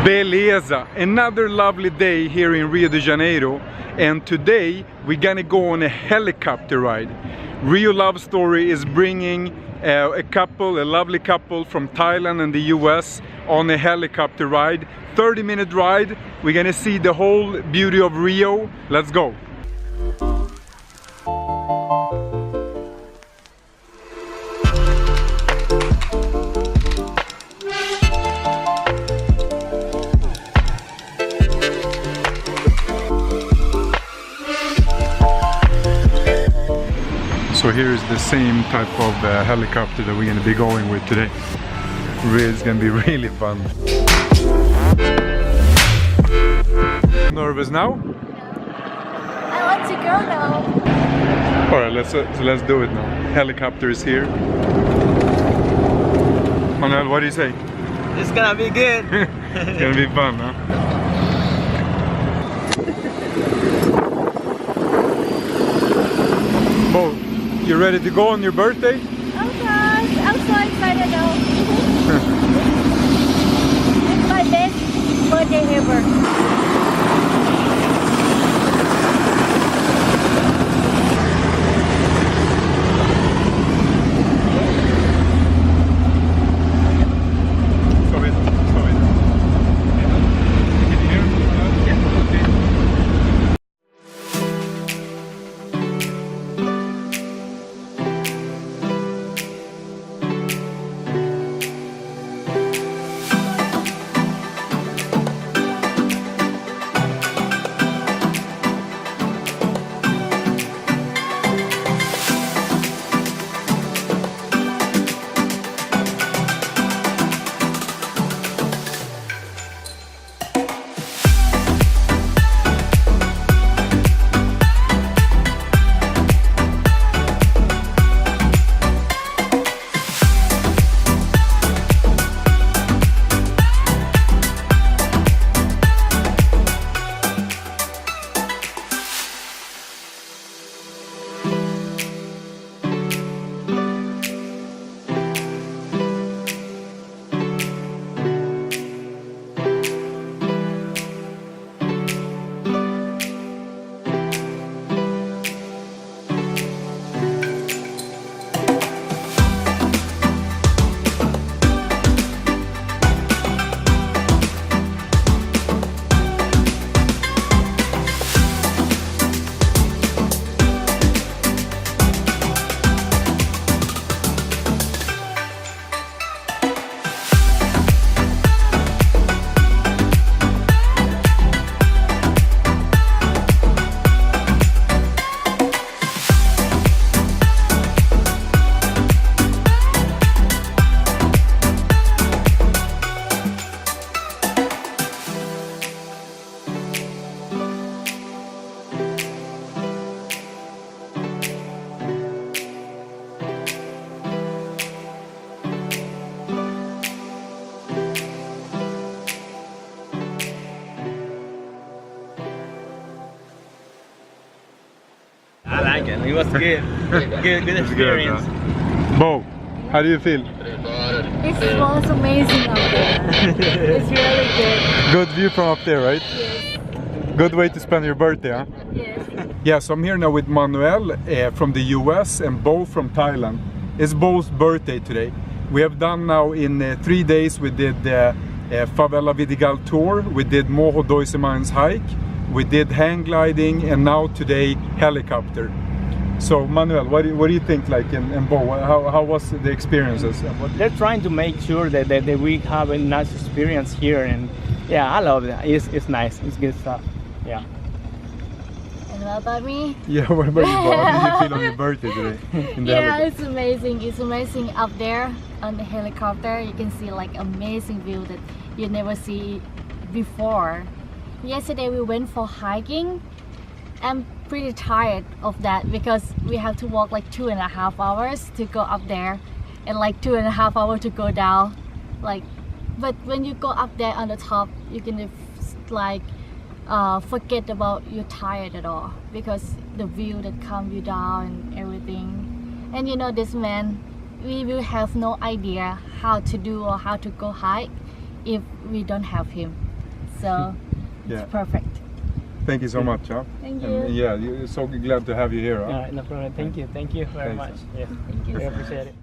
Beleza! Another lovely day here in Rio de Janeiro, and today we're gonna go on a helicopter ride. Rio Love Story is bringing a lovely couple from Thailand and the US on a helicopter ride. 30-minute ride. We're gonna see the whole beauty of Rio. Let's go! So here is the same type of helicopter that we're going to be going with today. It's going to be really fun. Nervous now? No. I want to go now. Alright, let's do it now. Helicopter is here. Manuel, what do you say? It's gonna be good. It's going to be fun, huh? Bo, you ready to go on your birthday? Oh gosh, I'm so excited now. It's my best birthday ever. I like it. It was good. Good experience. Bo, how do you feel? It smells amazing up there. It's really good. Good view from up there, right? Yes. Good way to spend your birthday, huh? Yes. Yeah, so I'm here now with Manuel from the US and Bo from Thailand. It's Bo's birthday today. We have done now in 3 days, we did the Favela Vidigal tour, we did Morro dos Irmãos hike, we did hang gliding, and now today helicopter. So Manuel, what do you think, like, and Bo, how was the experiences? They're trying to make sure that we have a nice experience here, and yeah, I love it. It's nice. It's good stuff. Yeah. And what about me? Yeah, what about you, Bo? How did you feel on your birthday today? Yeah, it's amazing. It's amazing up there on the helicopter. You can see like amazing view that you never see before. Yesterday we went for hiking. I'm pretty tired of that because we have to walk like 2.5 hours to go up there and like 2.5 hours to go down. Like, but when you go up there on the top, you can like forget about you're tired at all because the view that comes you down and everything. And you know, this man, we will have no idea how to do or how to go hike if we don't have him. So Yeah. it's perfect. Thank you so much. Huh? Thank And, you. yeah, so glad to have you here. Huh? No problem. Thank you very Thanks. much. Yeah, Thank you. I appreciate it.